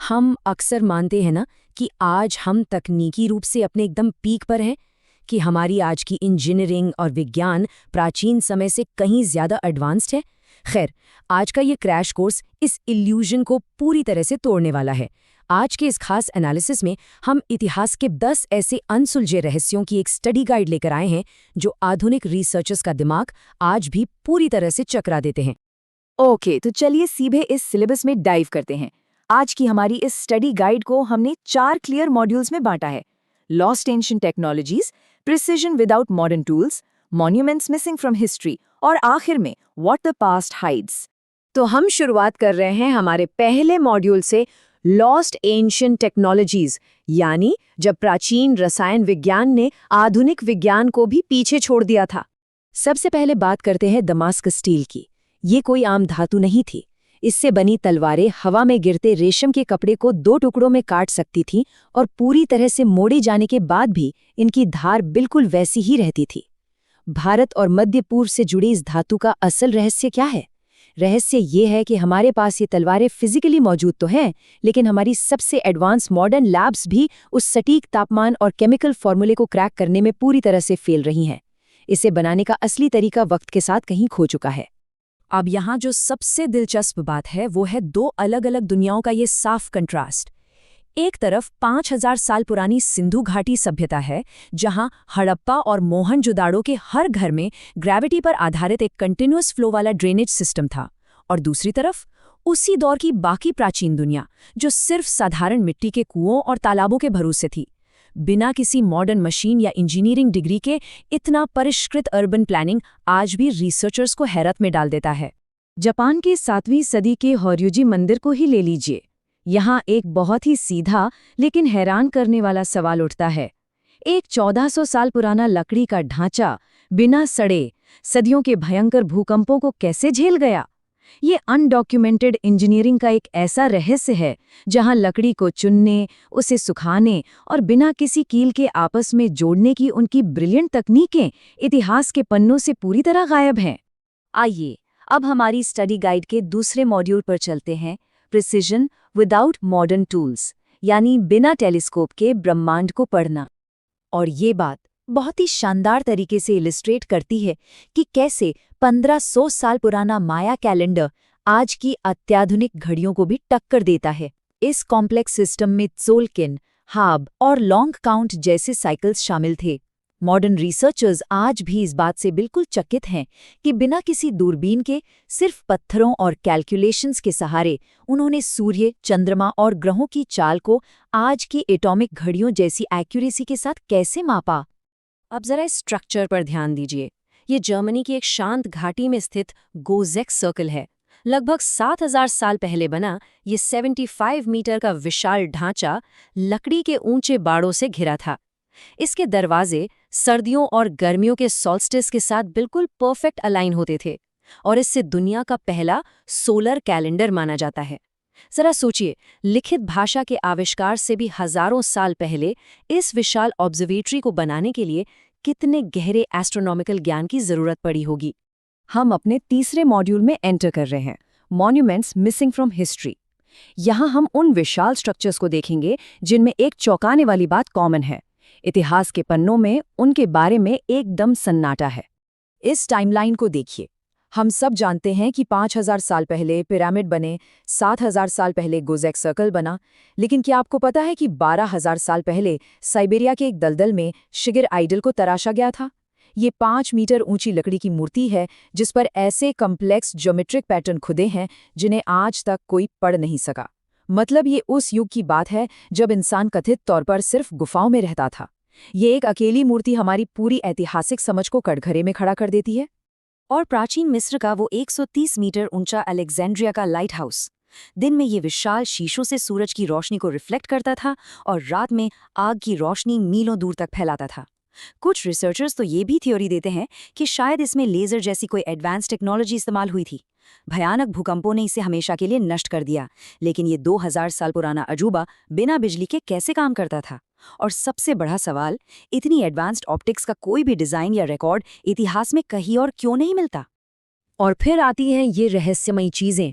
हम अक्सर मानते हैं ना कि आज हम तकनीकी रूप से अपने एकदम पीक पर हैं, कि हमारी आज की इंजीनियरिंग और विज्ञान प्राचीन समय से कहीं ज़्यादा एडवांस्ड है। खैर, आज का ये क्रैश कोर्स इस इल्यूजन को पूरी तरह से तोड़ने वाला है। आज के इस खास एनालिसिस में हम इतिहास के 10 ऐसे अनसुलझे रहस्यों की एक स्टडी गाइड लेकर आए हैं जो आधुनिक रिसर्चर्स का दिमाग आज भी पूरी तरह से चकरा देते हैं। ओके, तो चलिए सीधे इस सिलेबस में डाइव करते हैं। आज की हमारी इस स्टडी गाइड को हमने 4 क्लियर मॉड्यूल्स में बांटा है। Lost ancient technologies, precision without modern tools, monuments missing from history और आखिर में व्हाट द पास्ट हाइड्स। तो हम शुरुआत कर रहे हैं हमारे पहले मॉड्यूल से, लॉस्ट एंशिएंट टेक्नोलॉजीज, यानी जब प्राचीन रसायन विज्ञान ने आधुनिक विज्ञान को भी पीछे छोड़ दिया था। सबसे पहले बात करते हैं दमास्कस स्टील की। ये कोई आम धातु नहीं थी। इससे बनी तलवारें हवा में गिरते रेशम के कपड़े को 2 टुकड़ों में काट सकती थीं और पूरी तरह से मोड़े जाने के बाद भी इनकी धार बिल्कुल वैसी ही रहती थी। भारत और मध्य पूर्व से जुड़ी इस धातु का असल रहस्य क्या है? रहस्य ये है कि हमारे पास ये तलवारें फिजिकली मौजूद तो हैं, लेकिन हमारी सबसे एडवांस मॉडर्न लैब्स भी उस सटीक तापमान और केमिकल फॉर्मूले को क्रैक करने में पूरी तरह से फेल रही हैं। इसे बनाने का असली तरीका वक्त के साथ कहीं खो चुका है। अब यहाँ जो सबसे दिलचस्प बात है वो है 2 अलग अलग दुनियाओं का ये साफ कंट्रास्ट। एक तरफ 5000 साल पुरानी सिंधु घाटी सभ्यता है, जहाँ हड़प्पा और मोहनजोदाड़ो के हर घर में ग्रेविटी पर आधारित एक कंटिन्यूअस फ्लो वाला ड्रेनेज सिस्टम था, और दूसरी तरफ उसी दौर की बाकी प्राचीन दुनिया जो सिर्फ साधारण मिट्टी के कुओं और तालाबों के भरोसे थी। बिना किसी मॉडर्न मशीन या इंजीनियरिंग डिग्री के इतना परिष्कृत अर्बन प्लानिंग आज भी रिसर्चर्स को हैरत में डाल देता है। जापान के 7वीं सदी के होर्युजी मंदिर को ही ले लीजिए। यहाँ एक बहुत ही सीधा लेकिन हैरान करने वाला सवाल उठता है। एक 1400 साल पुराना लकड़ी का ढांचा बिना सड़े सदियों के भयंकर भूकंपों को कैसे झेल गया? ये अनडॉक्यूमेंटेड इंजीनियरिंग का एक ऐसा रहस्य है जहां लकड़ी को चुनने, उसे सुखाने और बिना किसी कील के आपस में जोड़ने की उनकी ब्रिलियंट तकनीकें इतिहास के पन्नों से पूरी तरह गायब हैं। आइए अब हमारी स्टडी गाइड के दूसरे मॉड्यूल पर चलते हैं, प्रिसिजन विदाउट मॉडर्न टूल्स, यानी बिना टेलीस्कोप के ब्रह्मांड को पढ़ना। और ये बात बहुत ही शानदार तरीके से इलिस्ट्रेट करती है कि कैसे 1500 साल पुराना माया कैलेंडर आज की अत्याधुनिक घड़ियों को भी टक्कर देता है। इस कॉम्प्लेक्स सिस्टम में त्सोल्किन, हाब और लॉन्ग काउंट जैसे साइकिल्स शामिल थे। मॉडर्न रिसर्चर्स आज भी इस बात से बिल्कुल चकित हैं कि बिना किसी दूरबीन के, सिर्फ पत्थरों और कैलकुलेशंस के सहारे उन्होंने सूर्य, चंद्रमा और ग्रहों की चाल को आज की एटॉमिक घड़ियों जैसी एक्यूरेसी के साथ कैसे मापा। अब जरा इस स्ट्रक्चर पर ध्यान दीजिए। ये जर्मनी की एक शांत घाटी में स्थित गोज़ेक्स सर्कल है। लगभग 7000 साल पहले बना ये 75 मीटर का विशाल ढांचा लकड़ी के ऊंचे बाड़ों से घिरा था। इसके दरवाजे सर्दियों और गर्मियों के सॉल्स्टिस के साथ बिल्कुल परफेक्ट अलाइन होते थे, और इससे दुनिया का पहला सोलर कैलेंडर माना जाता है। जरा सोचिए, लिखित भाषा के आविष्कार से भी हजारों साल पहले इस विशाल ऑब्जर्वेटरी को बनाने के लिए कितने गहरे एस्ट्रोनॉमिकल ज्ञान की जरूरत पड़ी होगी। हम अपने तीसरे मॉड्यूल में एंटर कर रहे हैं, मॉन्यूमेंट्स मिसिंग फ्रॉम हिस्ट्री। यहाँ हम उन विशाल स्ट्रक्चर्स को देखेंगे जिनमें एक चौंकाने वाली बात कॉमन है। इतिहास के पन्नों में उनके बारे में एकदम सन्नाटा है। इस टाइमलाइन को देखिए। हम सब जानते हैं कि 5000 साल पहले पिरामिड बने, 7000 साल पहले गोज़ेक्स सर्कल बना, लेकिन क्या आपको पता है कि 12000 साल पहले साइबेरिया के एक दलदल में शिगर आइडल को तराशा गया था? ये 5 मीटर ऊंची लकड़ी की मूर्ति है जिस पर ऐसे कम्प्लेक्स ज्योमेट्रिक पैटर्न खुदे हैं जिन्हें आज तक कोई पढ़ नहीं सका। मतलब ये उस युग की बात है जब इंसान कथित तौर पर सिर्फ गुफाओं में रहता था। ये एक अकेली मूर्ति हमारी पूरी ऐतिहासिक समझ को कटघरे में खड़ा कर देती है। और प्राचीन मिस्र का वो 130 मीटर ऊंचा अलेक्जेंड्रिया का लाइट हाउस, दिन में ये विशाल शीशों से सूरज की रोशनी को रिफ्लेक्ट करता था और रात में आग की रोशनी मीलों दूर तक फैलाता था। कुछ रिसर्चर्स तो ये भी थ्योरी देते हैं कि शायद इसमें लेजर जैसी कोई एडवांस टेक्नोलॉजी इस्तेमाल हुई थी। भयानक भूकंपों ने इसे हमेशा के लिए नष्ट कर दिया, लेकिन ये 2000 साल पुराना अजूबा बिना बिजली के कैसे काम करता था? और सबसे बड़ा सवाल, इतनी एडवांस्ड ऑप्टिक्स का कोई भी डिजाइन या रिकॉर्ड इतिहास में कहीं और क्यों नहीं मिलता? और फिर आती हैं ये रहस्यमयी चीजें।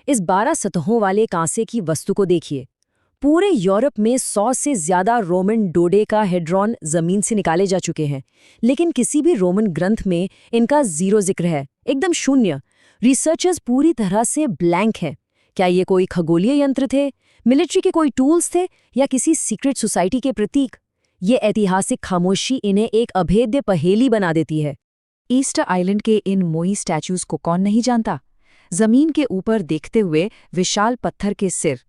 इस 12 सतहों वाले कांसे की वस्तु को देखिए। पूरे यूरोप में 100 से ज्यादा रोमन डोडेकाहेड्रॉन जमीन से निकाले जा चुके हैं, लेकिन किसी भी रोमन ग्रंथ में इनका जीरो जिक्र है, एकदम शून्य। रिसर्चर्स पूरी तरह से ब्लैंक हैं। क्या ये कोई खगोलीय यंत्र थे, मिलिट्री के कोई टूल्स थे, या किसी सीक्रेट सोसाइटी के प्रतीक? ये ऐतिहासिक खामोशी इन्हें एक अभेद्य पहेली बना देती है। ईस्टर आइलैंड के इन मोई स्टैचूज को कौन नहीं जानता? जमीन के ऊपर देखते हुए विशाल पत्थर के सिर,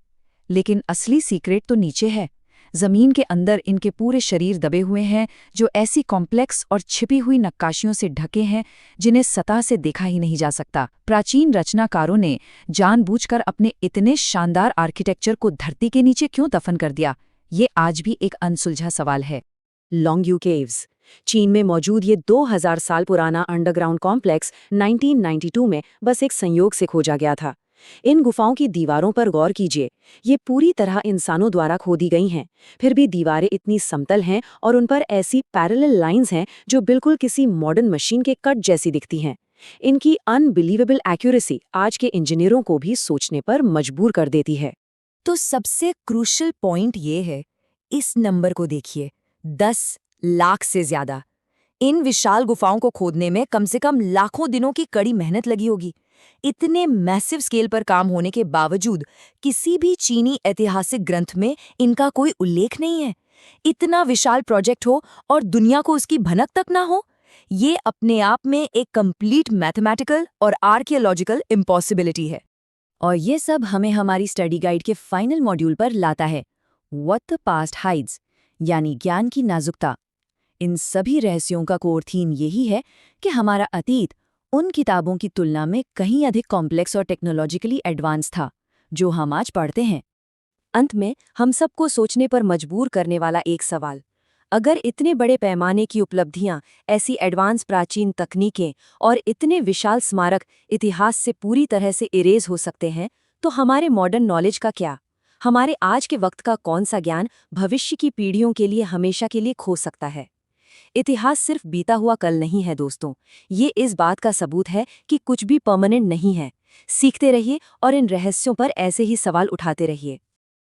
लेकिन असली सीक्रेट तो नीचे है। जमीन के अंदर इनके पूरे शरीर दबे हुए हैं, जो ऐसी कॉम्प्लेक्स और छिपी हुई नक्काशियों से ढके हैं जिन्हें सतह से देखा ही नहीं जा सकता। प्राचीन रचनाकारों ने जानबूझकर अपने इतने शानदार आर्किटेक्चर को धरती के नीचे क्यों दफन कर दिया? ये आज भी एक अनसुलझा सवाल है। लॉन्ग्यू केव्स, चीन में मौजूद ये 2000 साल पुराना अंडरग्राउंड कॉम्प्लेक्स 1992 में बस एक संयोग से खोजा गया था। इन गुफाओं की दीवारों पर गौर कीजिए, ये पूरी तरह इंसानों द्वारा खोदी गई हैं। फिर भी दीवारें इतनी समतल हैं और उन पर ऐसी पैरेलल लाइंस हैं जो बिल्कुल किसी मॉडर्न मशीन के कट जैसी दिखती हैं। इनकी अनबिलीवेबल एक्यूरेसी आज के इंजीनियरों को भी सोचने पर मजबूर कर देती है। तो सबसे क्रूशल पॉइंट ये है, इस नंबर को देखिए, 10 लाख से ज्यादा। इन विशाल गुफाओं को खोदने में कम से कम लाखों दिनों की कड़ी मेहनत लगी होगी। इतने मैसिव स्केल पर काम होने के बावजूद किसी भी चीनी ऐतिहासिक ग्रंथ में इनका कोई उल्लेख नहीं है। इतना विशाल प्रोजेक्ट हो और दुनिया को उसकी भनक तक ना हो, ये अपने आप में एक कंप्लीट मैथमेटिकल और आर्कियोलॉजिकल इम्पॉसिबिलिटी है। और ये सब हमें हमारी स्टडी गाइड के फाइनल मॉड्यूल पर लाता है, व्हाट द पास्ट हाइड्स, यानी ज्ञान की नाजुकता। इन सभी रहस्यों का कोर थीम यही है कि हमारा अतीत उन किताबों की तुलना में कहीं अधिक कॉम्प्लेक्स और टेक्नोलॉजिकली एडवांस था जो हम आज पढ़ते हैं। अंत में हम सबको सोचने पर मजबूर करने वाला एक सवाल, अगर इतने बड़े पैमाने की उपलब्धियां, ऐसी एडवांस प्राचीन तकनीकें और इतने विशाल स्मारक इतिहास से पूरी तरह से इरेज हो सकते हैं, तो हमारे मॉडर्न नॉलेज का क्या? हमारे आज के वक्त का कौन सा ज्ञान भविष्य की पीढ़ियों के लिए हमेशा के लिए खो सकता है? इतिहास सिर्फ बीता हुआ कल नहीं है दोस्तों, ये इस बात का सबूत है कि कुछ भी परमानेंट नहीं है। सीखते रहिए और इन रहस्यों पर ऐसे ही सवाल उठाते रहिए।